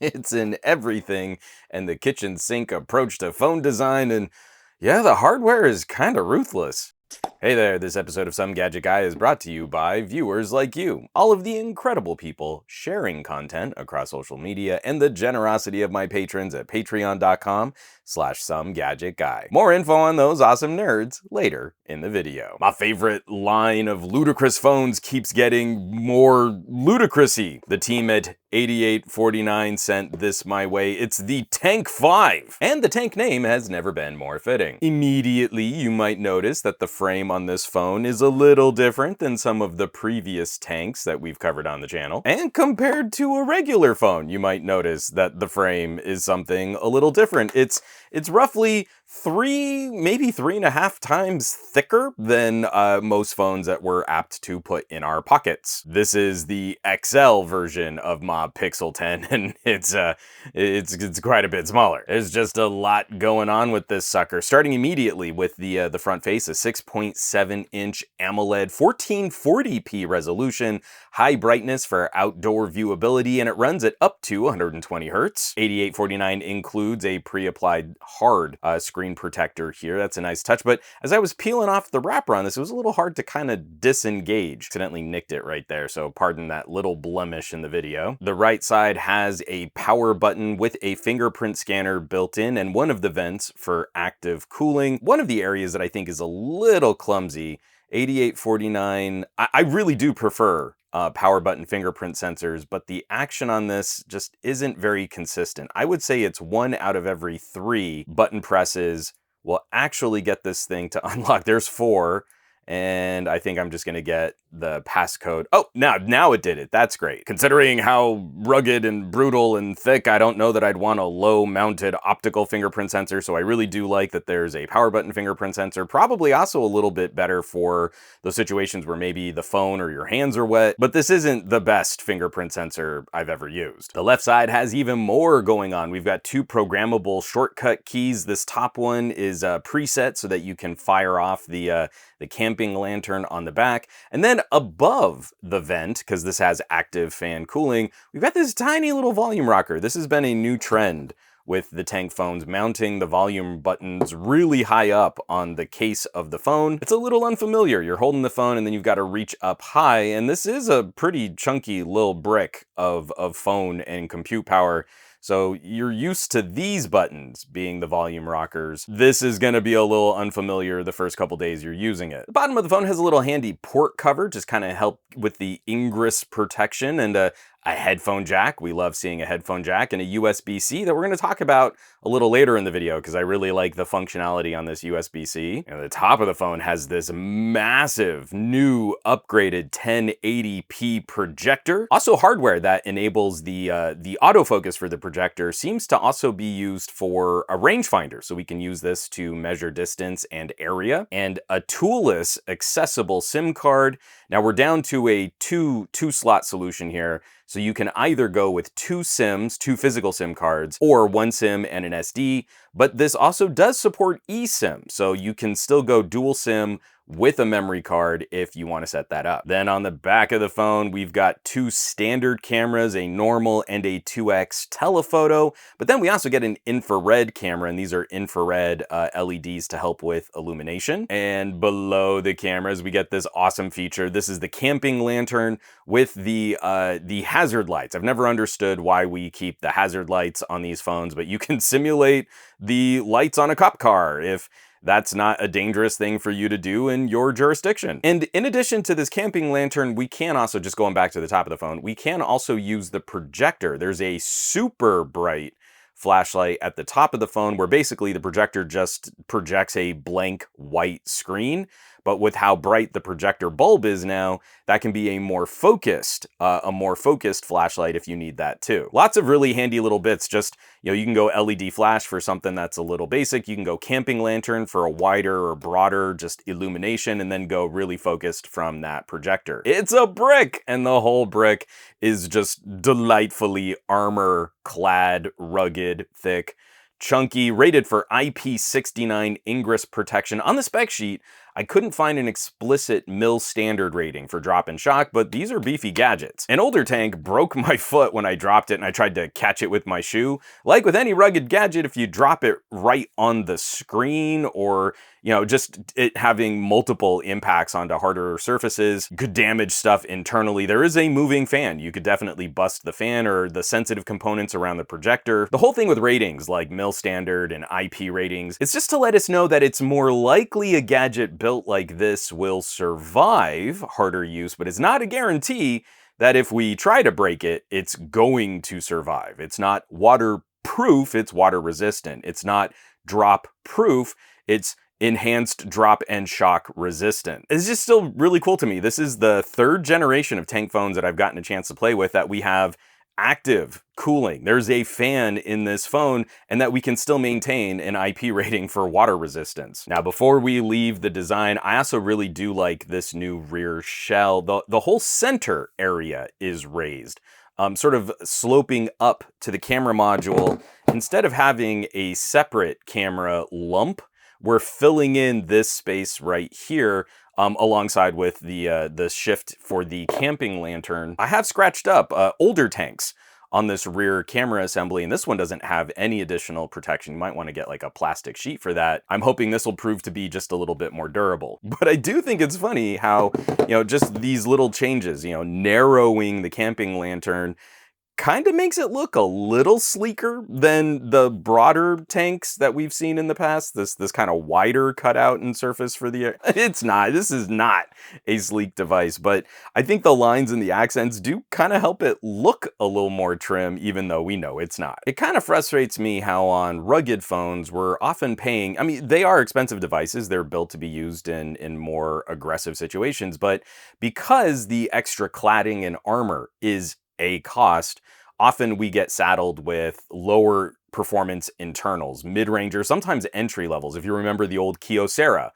It's in everything, and the kitchen sink approach to phone design, and yeah, the hardware is kinda ruthless. Hey there, this episode of Some Gadget Guy is brought to you by viewers like you, all of the incredible people sharing content across social media, and the generosity of my patrons at patreon.com/SomeGadgetGuy. More info on those awesome nerds later in the video. My favorite line of ludicrous phones keeps getting more ludicrousy. The team at 8849 sent this my way. It's the Tank 5! And the Tank name has never been more fitting. Immediately, you might notice that the frame on this phone is a little different than some of the previous tanks that we've covered on the channel. And compared to a regular phone, you might notice that the frame is something a little different. It's roughly 3, maybe 3.5 times thicker than most phones that we're apt to put in our pockets. This is the XL version of my Pixel 10, and it's quite a bit smaller. There's just a lot going on with this sucker. Starting immediately with the front face, a 6.7-inch AMOLED 1440p resolution, high brightness for outdoor viewability, and it runs at up to 120 Hz. 8849 includes a pre-applied hard screen protector here. That's a nice touch, but as I was peeling off the wrapper on this, it was a little hard to kind of disengage. Accidentally nicked it right there, so pardon that little blemish in the video. The right side has a power button with a fingerprint scanner built in, and one of the vents for active cooling. One of the areas that I think is a little clumsy, 8849, I really do prefer power button fingerprint sensors, but the action on this just isn't very consistent. I would say it's 1 out of every 3 button presses will actually get this thing to unlock. There's 4, and I think I'm just gonna get the passcode. Oh, now it did it. That's great. Considering how rugged and brutal and thick, I don't know that I'd want a low-mounted optical fingerprint sensor, so I really do like that there's a power button fingerprint sensor. Probably also a little bit better for those situations where maybe the phone or your hands are wet, but this isn't the best fingerprint sensor I've ever used. The left side has even more going on. We've got 2 programmable shortcut keys. This top one is preset so that you can fire off the camping lantern on the back, and then above the vent, because this has active fan cooling, we've got this tiny little volume rocker. This has been a new trend with the Tank phones, mounting the volume buttons really high up on the case of the phone. It's a little unfamiliar. You're holding the phone and then you've got to reach up high, and this is a pretty chunky little brick of phone and compute power. So you're used to these buttons being the volume rockers. This is gonna be a little unfamiliar the first couple days you're using it. The bottom of the phone has a little handy port cover, just kind of help with the ingress protection, and a headphone jack. We love seeing a headphone jack, and a USB-C that we're gonna talk about a little later in the video because I really like the functionality on this USB-C. And the top of the phone has this massive new upgraded 1080p projector. Also hardware that enables the autofocus for the projector seems to also be used for a rangefinder, so we can use this to measure distance and area. And a toolless accessible SIM card. Now we're down to a two slot solution here. So you can either go with 2 SIMs, 2 physical SIM cards, or 1 SIM and an SD, but this also does support eSIM, so you can still go dual SIM with a memory card if you want to set that up. Then on the back of the phone, we've got 2 standard cameras, a normal and a 2x telephoto, but then we also get an infrared camera, and these are infrared LEDs to help with illumination. And below the cameras, we get this awesome feature. This is the camping lantern with the hazard lights. I've never understood why we keep the hazard lights on these phones, but you can simulate the lights on a cop car if that's not a dangerous thing for you to do in your jurisdiction. And in addition to this camping lantern, we can also, just going back to the top of the phone, we can also use the projector. There's a super bright flashlight at the top of the phone where basically the projector just projects a blank white screen. But with how bright the projector bulb is now, that can be a more focused flashlight if you need that too. Lots of really handy little bits. Just, you know, you can go LED flash for something that's a little basic. You can go camping lantern for a wider or broader just illumination, and then go really focused from that projector. It's a brick, and the whole brick is just delightfully armor-clad, rugged, thick, chunky, rated for IP69 ingress protection. On the spec sheet, I couldn't find an explicit mil standard rating for drop and shock, but these are beefy gadgets. An older tank broke my foot when I dropped it and I tried to catch it with my shoe. Like with any rugged gadget, if you drop it right on the screen or just it having multiple impacts onto harder surfaces could damage stuff internally. There is a moving fan. You could definitely bust the fan or the sensitive components around the projector. The whole thing with ratings like mil standard and IP ratings, it's just to let us know that it's more likely a gadget built like this will survive harder use, but it's not a guarantee that if we try to break it, it's going to survive. It's not waterproof, it's water resistant. It's not drop proof, it's enhanced drop and shock resistant. It's just still really cool to me. This is the third generation of tank phones that I've gotten a chance to play with that we have active cooling. There's a fan in this phone and that we can still maintain an IP rating for water resistance. Now, before we leave the design, I also really do like this new rear shell. The whole center area is raised, sort of sloping up to the camera module. Instead of having a separate camera lump, we're filling in this space right here alongside with the shift for the camping lantern. I have scratched up older tanks on this rear camera assembly, and this one doesn't have any additional protection. You might want to get like a plastic sheet for that. I'm hoping this will prove to be just a little bit more durable. But I do think it's funny how, just these little changes, narrowing the camping lantern kind of makes it look a little sleeker than the broader tanks that we've seen in the past. This kind of wider cutout and surface for the air. It's not. This is not a sleek device, but I think the lines and the accents do kind of help it look a little more trim, even though we know it's not. It kind of frustrates me how on rugged phones we're often paying, I mean, they are expensive devices. They're built to be used in more aggressive situations, but because the extra cladding and armor is a cost, often we get saddled with lower performance internals, mid-range, or sometimes entry levels. If you remember the old Kyocera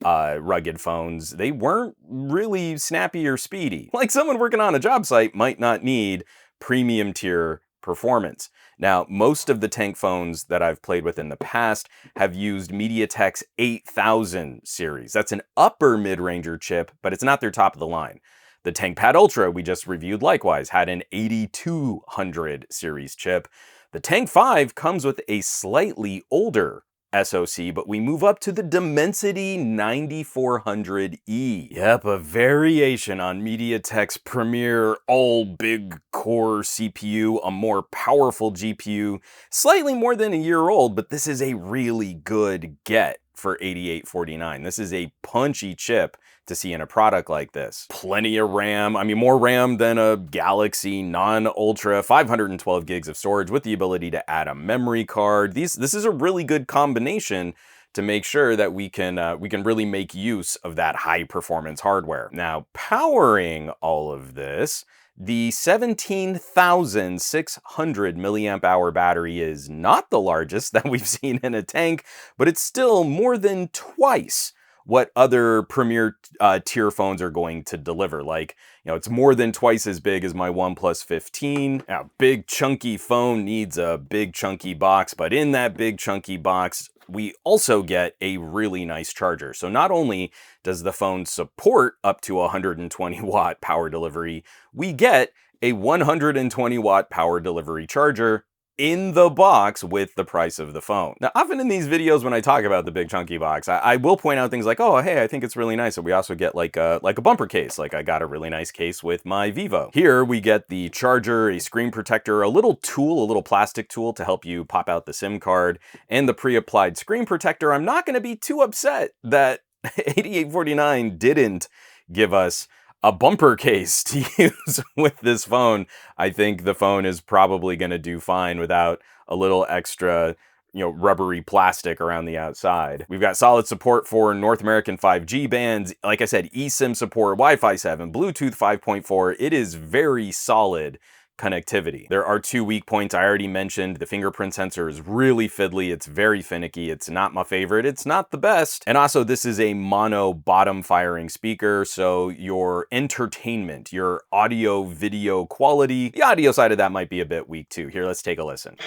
rugged phones, they weren't really snappy or speedy. Like someone working on a job site might not need premium tier performance. Now, most of the tank phones that I've played with in the past have used MediaTek's 8000 series. That's an upper mid-ranger chip, but it's not their top of the line. The TankPad Ultra we just reviewed likewise had an 8200 series chip. The Tank 5 comes with a slightly older SoC, but we move up to the Dimensity 9400E. Yep, a variation on MediaTek's premier all-big core CPU, a more powerful GPU, slightly more than a year old, but this is a really good get for 8849. This is a punchy chip to see in a product like this. Plenty of RAM, I mean more RAM than a Galaxy non-Ultra, 512 gigs of storage with the ability to add a memory card. This is a really good combination to make sure that we can really make use of that high performance hardware. Now, powering all of this, the 17,600 milliamp hour battery is not the largest that we've seen in a tank, but it's still more than twice what other premier tier phones are going to deliver. Like, it's more than twice as big as my OnePlus 15. Now, big chunky phone needs a big chunky box, but in that big chunky box, we also get a really nice charger. So not only does the phone support up to 120 watt power delivery, we get a 120 watt power delivery charger in the box with the price of the phone. Now, often in these videos when I talk about the big chunky box, I will point out things like, oh, hey, I think it's really nice. And we also get like a bumper case. Like I got a really nice case with my Vivo. Here we get the charger, a screen protector, a little tool, a little plastic tool to help you pop out the SIM card, and the pre-applied screen protector. I'm not going to be too upset that 8849 didn't give us a bumper case to use with this phone. I think the phone is probably going to do fine without a little extra, rubbery plastic around the outside. We've got solid support for North American 5G bands. Like I said, eSIM support, Wi-Fi 7, Bluetooth 5.4. It is very solid connectivity. There are two weak points I already mentioned. The fingerprint sensor is really fiddly. It's very finicky. It's not my favorite. It's not the best. And also, this is a mono bottom firing speaker, so your entertainment, your audio video quality, the audio side of that might be a bit weak too. Here, let's take a listen.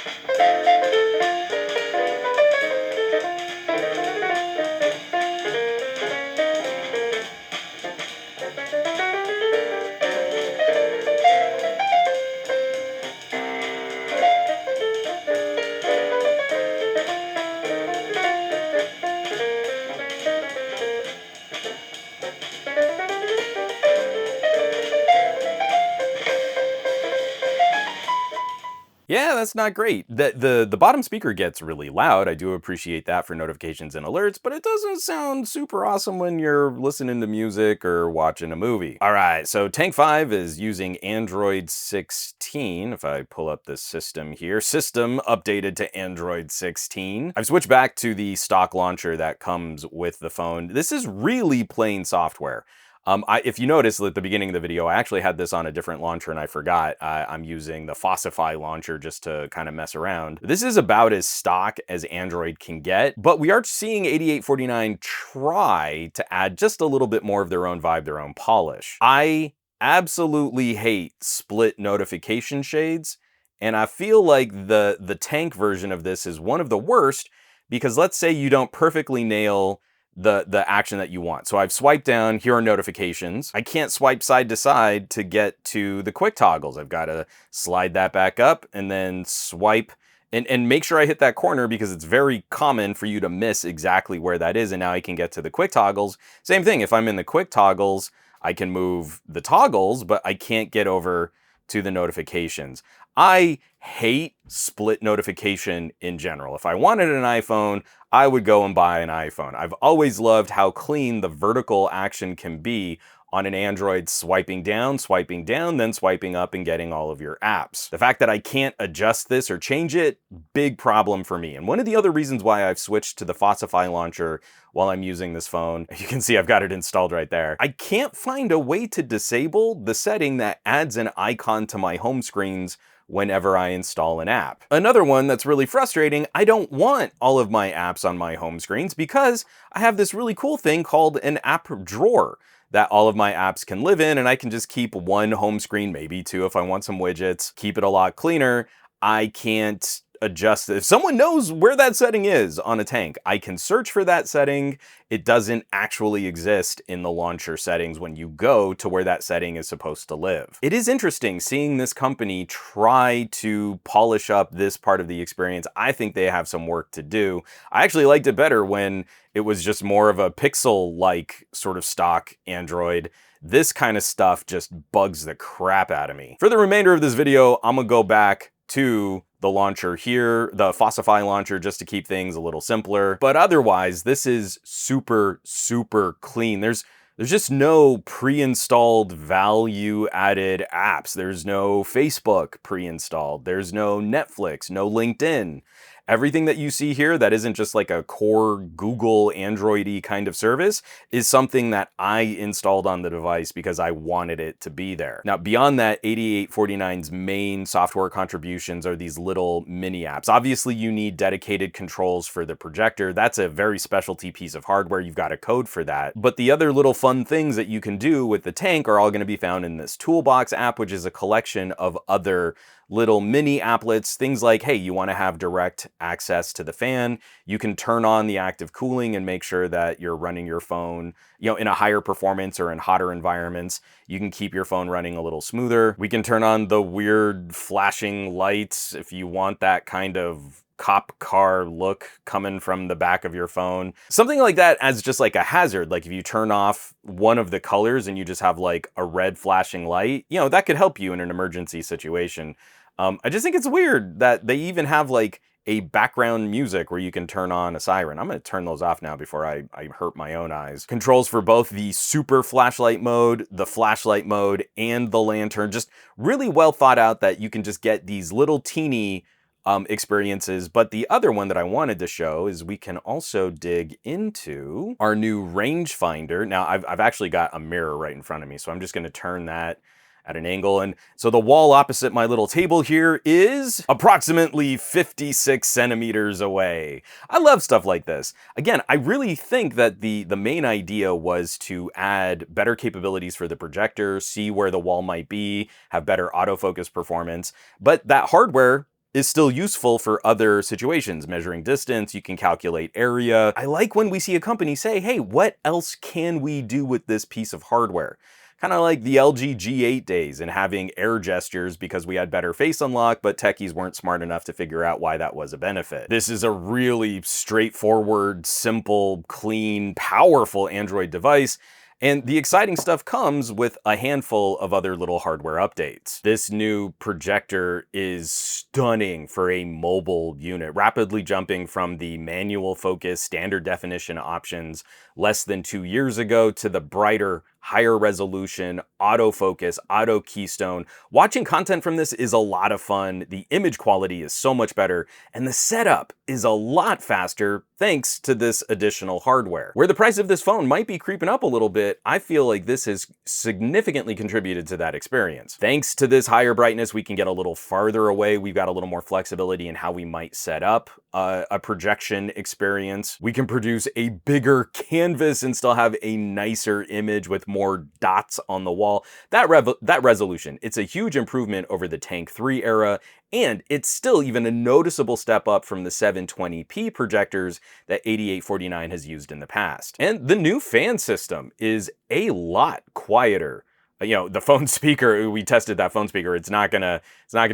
Yeah, that's not great. The bottom speaker gets really loud. I do appreciate that for notifications and alerts, but it doesn't sound super awesome when you're listening to music or watching a movie. All right, so Tank 5 is using Android 16. If I pull up the system here, system updated to Android 16. I've switched back to the stock launcher that comes with the phone. This is really plain software. If you notice at the beginning of the video, I actually had this on a different launcher and I forgot. I'm using the Fossify launcher just to kind of mess around. This is about as stock as Android can get, but we are seeing 8849 try to add just a little bit more of their own vibe, their own polish. I absolutely hate split notification shades, and I feel like the Tank version of this is one of the worst, because let's say you don't perfectly nail the action that you want. So I've swiped down, here are notifications. I can't swipe side to side to get to the quick toggles. I've got to slide that back up and then swipe and make sure I hit that corner, because it's very common for you to miss exactly where that is. And now I can get to the quick toggles. Same thing, if I'm in the quick toggles, I can move the toggles, but I can't get over to the notifications. I hate split notification in general. If I wanted an iPhone, I would go and buy an iPhone. I've always loved how clean the vertical action can be on an Android, swiping down, then swiping up and getting all of your apps. The fact that I can't adjust this or change it, big problem for me. And one of the other reasons why I've switched to the Fossify launcher while I'm using this phone, you can see I've got it installed right there. I can't find a way to disable the setting that adds an icon to my home screens whenever I install an app. Another one that's really frustrating, I don't want all of my apps on my home screens because I have this really cool thing called an app drawer that all of my apps can live in, and I can just keep one home screen, maybe two if I want some widgets, keep it a lot cleaner. I can't adjust it. If someone knows where that setting is on a Tank, I can search for that setting. It doesn't actually exist in the launcher settings when you go to where that setting is supposed to live. It is interesting seeing this company try to polish up this part of the experience. I think they have some work to do. I actually liked it better when it was just more of a pixel-like sort of stock Android. This kind of stuff just bugs the crap out of me. For the remainder of this video, I'm gonna go back to the launcher here, the Fossify launcher, just to keep things a little simpler. But otherwise, this is super, super clean. There's just no pre-installed value-added apps. There's no Facebook pre-installed. There's no Netflix, no LinkedIn. Everything that you see here that isn't just like a core Google Android-y kind of service is something that I installed on the device because I wanted it to be there. Now, beyond that, 8849's main software contributions are these little mini apps. Obviously, you need dedicated controls for the projector. That's a very specialty piece of hardware. You've got a code for that. But the other little fun things that you can do with the Tank are all going to be found in this Toolbox app, which is a collection of other little mini applets, things like, hey, you want to have direct access to the fan, you can turn on the active cooling and make sure that you're running your phone, in a higher performance or in hotter environments. You can keep your phone running a little smoother. We can turn on the weird flashing lights if you want that kind of cop car look coming from the back of your phone. Something like that as just like a hazard. Like if you turn off one of the colors and you just have like a red flashing light, that could help you in an emergency situation. I just think it's weird that they even have like a background music where you can turn on a siren. I'm going to turn those off now before I hurt my own eyes. Controls for both the super flashlight mode, the flashlight mode, and the lantern. Just really well thought out that you can just get these little teeny experiences. But the other one that I wanted to show is we can also dig into our new rangefinder. Now I've actually got a mirror right in front of me, so I'm just going to turn that at an angle. And so the wall opposite my little table here is approximately 56 centimeters away. I love stuff like this. Again, I really think that the main idea was to add better capabilities for the projector, see where the wall might be, have better autofocus performance, but that hardware is still useful for other situations. Measuring distance, you can calculate area. I like when we see a company say, hey, what else can we do with this piece of hardware? Kind of like the LG G8 days and having air gestures because we had better face unlock, but techies weren't smart enough to figure out why that was a benefit. This is a really straightforward, simple, clean, powerful Android device. And the exciting stuff comes with a handful of other little hardware updates. This new projector is stunning for a mobile unit, rapidly jumping from the manual focus standard definition options less than 2 years ago to the brighter, higher resolution, autofocus, auto keystone. Watching content from this is a lot of fun. The image quality is so much better, and the setup is a lot faster thanks to this additional hardware. Where the price of this phone might be creeping up a little bit, I feel like this has significantly contributed to that experience. Thanks to this higher brightness, we can get a little farther away. We've got a little more flexibility in how we might set up a projection experience. We can produce a bigger canvas and still have a nicer image with more dots on the wall. That resolution, it's a huge improvement over the Tank 3 era, and it's still even a noticeable step up from the 720p projectors that 8849 has used in the past. And the new fan system is a lot quieter. You know, the phone speaker, we tested that phone speaker, it's not gonna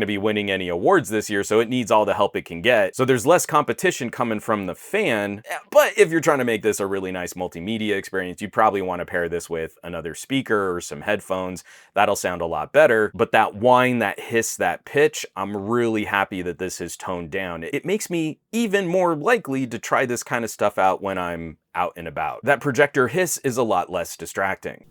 be winning any awards this year, so it needs all the help it can get. So there's less competition coming from the fan, but if you're trying to make this a really nice multimedia experience, you probably want to pair this with another speaker or some headphones. That'll sound a lot better. But that whine, that hiss, that pitch, I'm really happy that this is toned down. It makes me even more likely to try this kind of stuff out when I'm out and about. That projector hiss is a lot less distracting.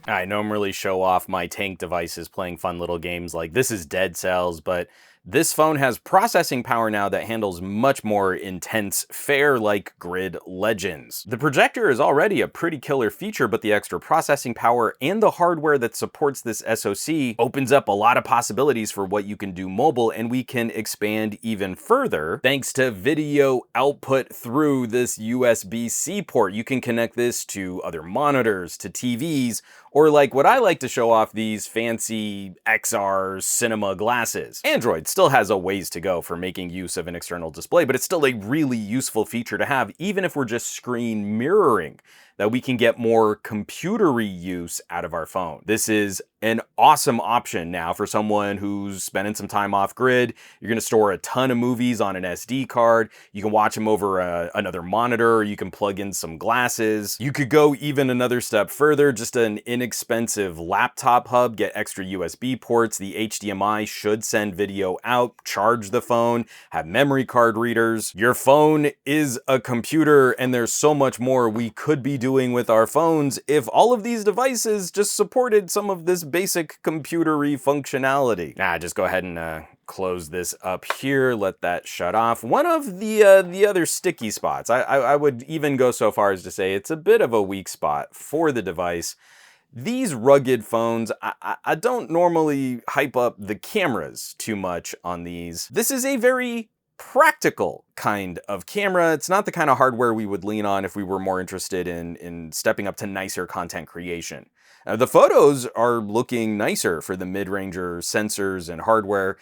I normally show off my Tank devices playing fun little games like this is Dead Cells, but this phone has processing power now that handles much more intense fare like Grid Legends. The projector is already a pretty killer feature, but the extra processing power and the hardware that supports this SoC opens up a lot of possibilities for what you can do mobile, and we can expand even further thanks to video output through this USB-C port. You can connect this to other monitors, to TVs, or like what I like to show off, these fancy XR cinema glasses. Android still has a ways to go for making use of an external display, but it's still a really useful feature to have, even if we're just screen mirroring, that we can get more computery use out of our phone. This is an awesome option now for someone who's spending some time off grid. You're gonna store a ton of movies on an SD card. You can watch them over another monitor, or you can plug in some glasses. You could go even another step further, just an inexpensive laptop hub, get extra USB ports. The HDMI should send video out, charge the phone, have memory card readers. Your phone is a computer, and there's so much more we could be doing with our phones if all of these devices just supported some of this basic computery functionality. Just go ahead and close this up here, let that shut off. One of the other sticky spots, I would even go so far as to say it's a bit of a weak spot for the device. These rugged phones, I don't normally hype up the cameras too much on these. This is a very practical kind of camera. It's not the kind of hardware we would lean on if we were more interested in stepping up to nicer content creation. The photos are looking nicer for the mid-ranger sensors and hardware.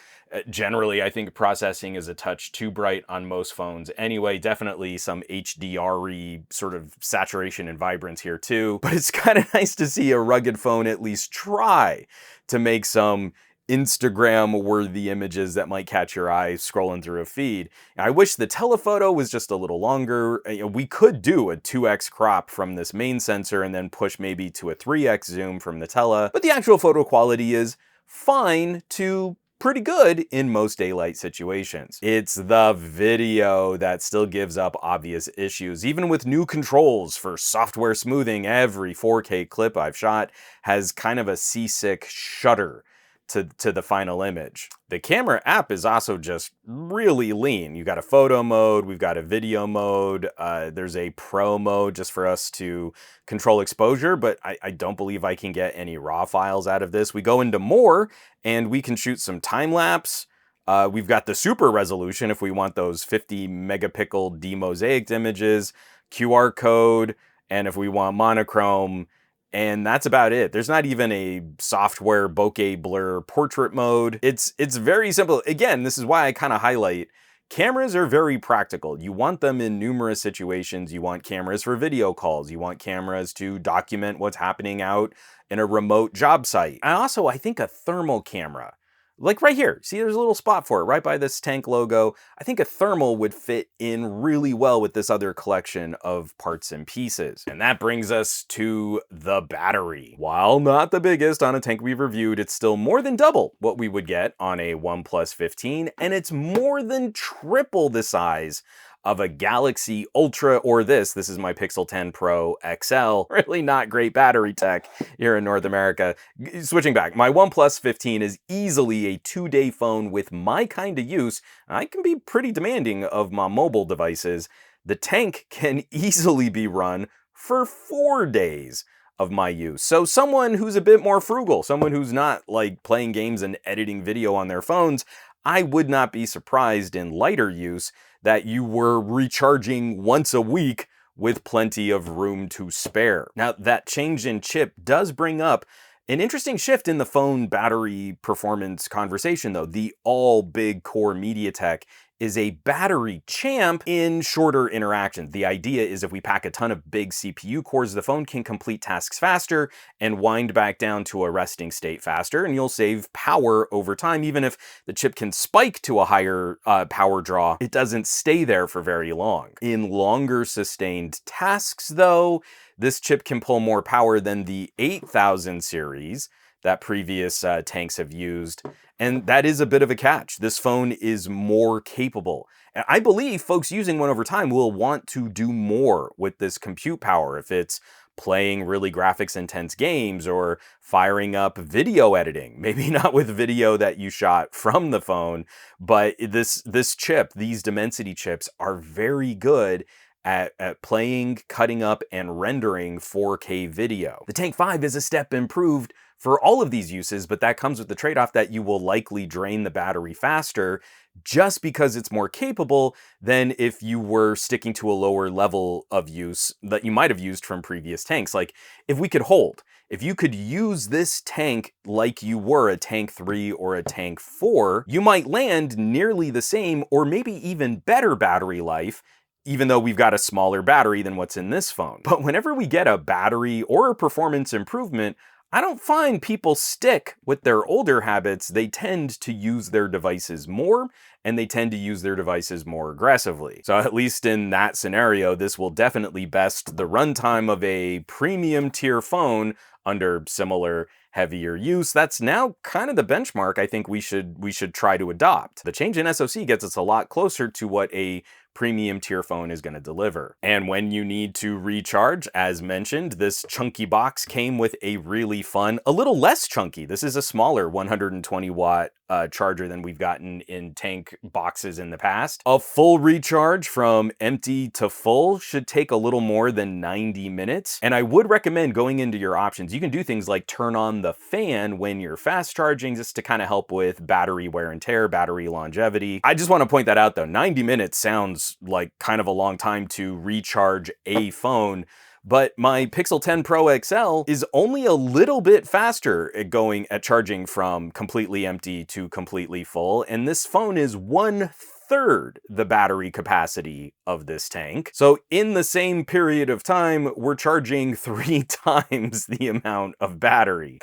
Generally, I think processing is a touch too bright on most phones anyway. Definitely some HDR-y sort of saturation and vibrance here too. But it's kind of nice to see a rugged phone at least try to make some Instagram-worthy images that might catch your eye scrolling through a feed. I wish the telephoto was just a little longer. We could do a 2x crop from this main sensor and then push maybe to a 3x zoom from the tele, but the actual photo quality is fine to pretty good in most daylight situations. It's the video that still gives up obvious issues. Even with new controls for software smoothing, every 4K clip I've shot has kind of a seasick shudder to the final image. The camera app is also just really lean. You got a photo mode, we've got a video mode, there's a pro mode just for us to control exposure, but I don't believe I can get any raw files out of this. We go into more and we can shoot some time lapse. We've got the super resolution if we want those 50 megapixel demosaicked images, QR code, and if we want monochrome. And that's about it. There's not even a software bokeh blur portrait mode. It's very simple. Again, this is why I kind of highlight cameras are very practical. You want them in numerous situations. You want cameras for video calls. You want cameras to document what's happening out in a remote job site. And also, I think a thermal camera, like right here, see there's a little spot for it right by this tank logo. I think a thermal would fit in really well with this other collection of parts and pieces. And that brings us to the battery. While not the biggest on a tank we've reviewed, it's still more than double what we would get on a OnePlus 15, and it's more than triple the size of a Galaxy Ultra or this is my Pixel 10 Pro XL. Really not great battery tech here in North America. Switching back, my OnePlus 15 is easily a 2-day phone with my kind of use. I can be pretty demanding of my mobile devices. The tank can easily be run for 4 days of my use. So someone who's a bit more frugal, someone who's not like playing games and editing video on their phones, I would not be surprised in lighter use that you were recharging once a week with plenty of room to spare. Now, that change in chip does bring up an interesting shift in the phone battery performance conversation, though. The all big core MediaTek is a battery champ in shorter interactions. The idea is if we pack a ton of big CPU cores, the phone can complete tasks faster and wind back down to a resting state faster, and you'll save power over time. Even if the chip can spike to a higher power draw, it doesn't stay there for very long. In longer sustained tasks, though, this chip can pull more power than the 8000 series that previous tanks have used. And that is a bit of a catch. This phone is more capable. And I believe folks using one over time will want to do more with this compute power. If it's playing really graphics intense games or firing up video editing, maybe not with video that you shot from the phone, but this chip, these Dimensity chips are very good at playing, cutting up, and rendering 4K video. The Tank 5 is a step improved for all of these uses, but that comes with the trade-off that you will likely drain the battery faster just because it's more capable than if you were sticking to a lower level of use that you might have used from previous tanks. Like, if you could use this tank like you were a Tank 3 or a Tank 4, you might land nearly the same or maybe even better battery life, even though we've got a smaller battery than what's in this phone. But whenever we get a battery or a performance improvement, I don't find people stick with their older habits. They tend to use their devices more, and they tend to use their devices more aggressively. So at least in that scenario, this will definitely best the runtime of a premium tier phone under similar heavier use. That's now kind of the benchmark I think we should try to adopt. The change in SoC gets us a lot closer to what a premium tier phone is going to deliver. And when you need to recharge, as mentioned, this chunky box came with a really fun, a little less chunky. This is a smaller 120 watt charger than we've gotten in tank boxes in the past. A full recharge from empty to full should take a little more than 90 minutes. And I would recommend going into your options. You can do things like turn on the fan when you're fast charging just to kind of help with battery wear and tear, battery longevity. I just want to point that out though. 90 minutes sounds like kind of a long time to recharge a phone. But my Pixel 10 Pro XL is only a little bit faster at charging from completely empty to completely full. And this phone is 1/3 the battery capacity of this tank. So in the same period of time, we're charging 3 times the amount of battery.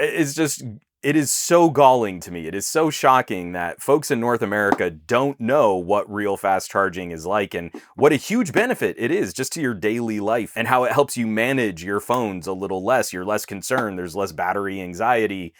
It is so galling to me. It is so shocking that folks in North America don't know what real fast charging is like and what a huge benefit it is just to your daily life and how it helps you manage your phones a little less. You're less concerned. There's less battery anxiety.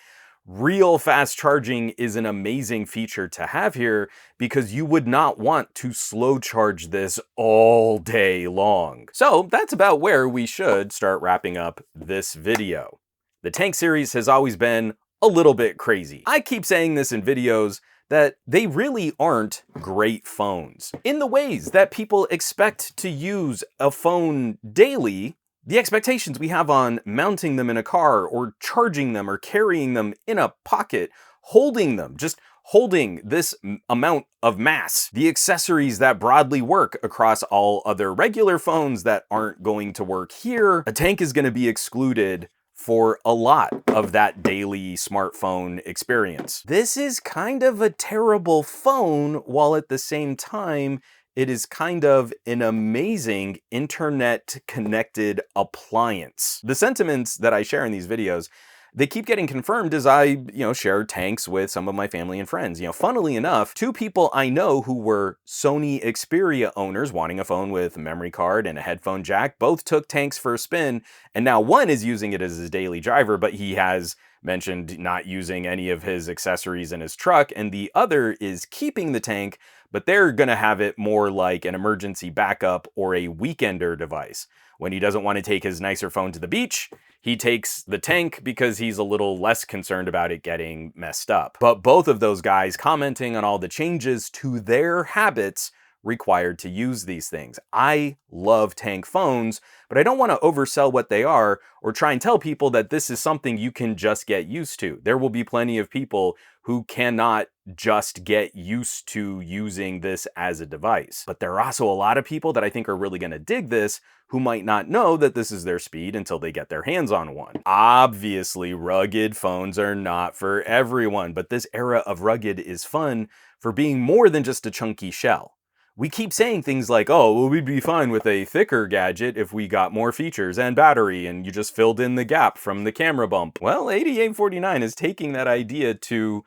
Real fast charging is an amazing feature to have here because you would not want to slow charge this all day long. So that's about where we should start wrapping up this video. The Tank series has always been a little bit crazy. I keep saying this in videos that they really aren't great phones. In the ways that people expect to use a phone daily, the expectations we have on mounting them in a car or charging them or carrying them in a pocket, holding them, just holding this amount of mass, the accessories that broadly work across all other regular phones that aren't going to work here, a tank is going to be excluded for a lot of that daily smartphone experience. This is kind of a terrible phone, while at the same time, it is kind of an amazing internet-connected appliance. The sentiments that I share in these videos, they keep getting confirmed as I, share tanks with some of my family and friends. Funnily enough, two people I know who were Sony Xperia owners wanting a phone with a memory card and a headphone jack, both took tanks for a spin, and now one is using it as his daily driver, but he has mentioned not using any of his accessories in his truck, and the other is keeping the tank, but they're gonna have it more like an emergency backup or a weekender device. When he doesn't want to take his nicer phone to the beach, he takes the tank because he's a little less concerned about it getting messed up. But both of those guys commenting on all the changes to their habits required to use these things. I love tank phones, but I don't want to oversell what they are or try and tell people that this is something you can just get used to. There will be plenty of people who cannot just get used to using this as a device. But there are also a lot of people that I think are really going to dig this who might not know that this is their speed until they get their hands on one. Obviously, rugged phones are not for everyone, but this era of rugged is fun for being more than just a chunky shell. We keep saying things like, oh, well, we'd be fine with a thicker gadget if we got more features and battery and you just filled in the gap from the camera bump. Well, 8849 is taking that idea to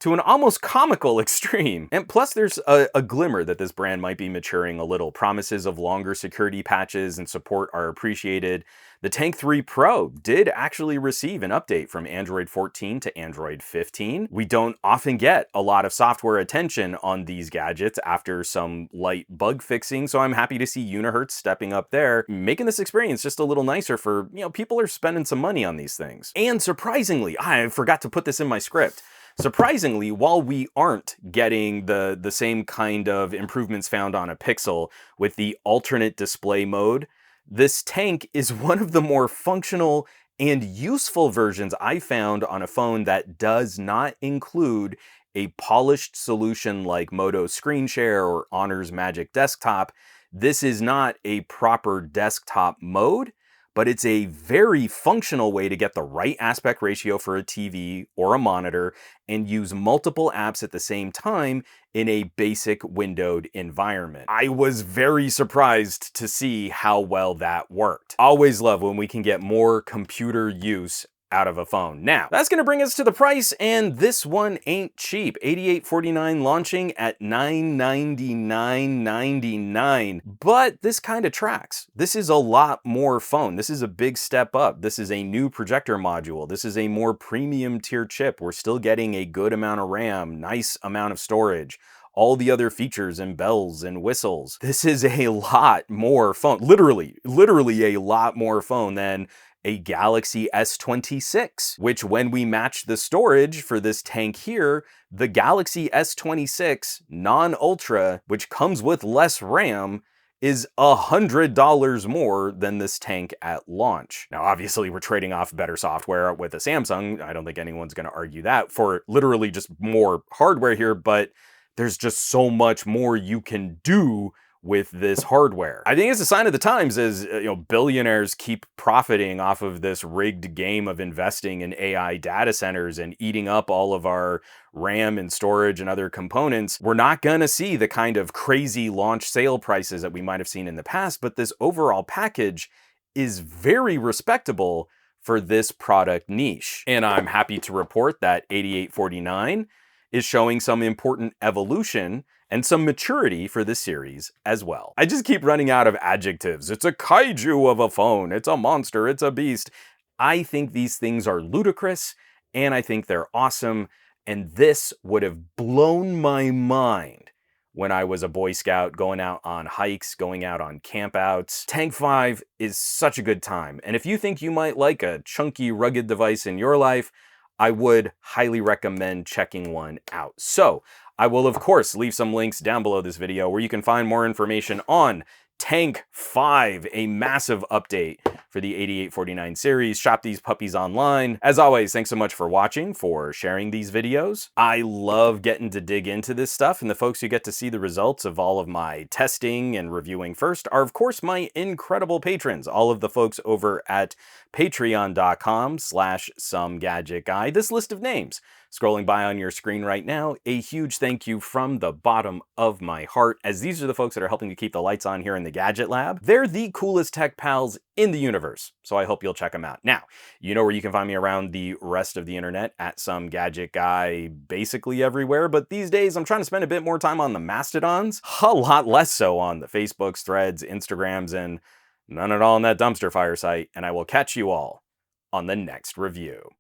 an almost comical extreme. And plus there's a glimmer that this brand might be maturing a little. Promises of longer security patches and support are appreciated. The Tank 3 Pro did actually receive an update from Android 14 to Android 15. We don't often get a lot of software attention on these gadgets after some light bug fixing, so I'm happy to see Unihertz stepping up there, making this experience just a little nicer for, people are spending some money on these things. And surprisingly, I forgot to put this in my script, surprisingly, while we aren't getting the same kind of improvements found on a Pixel with the alternate display mode, this tank is one of the more functional and useful versions I found on a phone that does not include a polished solution like Moto Screen Share or Honor's Magic Desktop. This is not a proper desktop mode, but it's a very functional way to get the right aspect ratio for a TV or a monitor and use multiple apps at the same time in a basic windowed environment. I was very surprised to see how well that worked. Always love when we can get more computer use out of a phone. Now, that's gonna bring us to the price, and this one ain't cheap. $88.49 launching at $999.99. But this kind of tracks. This is a lot more phone. This is a big step up. This is a new projector module. This is a more premium tier chip. We're still getting a good amount of RAM, nice amount of storage, all the other features and bells and whistles. This is a lot more phone. Literally a lot more phone than a Galaxy S26, which when we match the storage for this tank here, the Galaxy S26 non-Ultra, which comes with less RAM, is $100 more than this tank at launch. Now, obviously, we're trading off better software with a Samsung. I don't think anyone's gonna argue that for literally just more hardware here, but there's just so much more you can do with this hardware. I think it's a sign of the times as billionaires keep profiting off of this rigged game of investing in AI data centers and eating up all of our RAM and storage and other components. We're not gonna see the kind of crazy launch sale prices that we might have seen in the past, but this overall package is very respectable for this product niche. And I'm happy to report that 8849 is showing some important evolution and some maturity for this series as well. I just keep running out of adjectives. It's a kaiju of a phone. It's a monster. It's a beast. I think these things are ludicrous, and I think they're awesome, and this would have blown my mind when I was a Boy Scout, going out on hikes, going out on campouts. Tank 5 is such a good time, and if you think you might like a chunky, rugged device in your life, I would highly recommend checking one out. So, I will, of course, leave some links down below this video where you can find more information on Tank 5, a massive update for the 8849 series. Shop these puppies online. As always, thanks so much for watching, for sharing these videos. I love getting to dig into this stuff, and the folks who get to see the results of all of my testing and reviewing first are, of course, my incredible patrons, all of the folks over at patreon.com/SomeGadgetGuy. This list of names scrolling by on your screen right now, a huge thank you from the bottom of my heart, as these are the folks that are helping to keep the lights on here in the Gadget Lab. They're the coolest tech pals in the universe, so I hope you'll check them out. Now, you know where you can find me around the rest of the internet, at SomeGadgetGuy, basically everywhere, but these days I'm trying to spend a bit more time on the Mastodons, a lot less so on the Facebooks, Threads, Instagrams, and none at all on that dumpster fire site, and I will catch you all on the next review.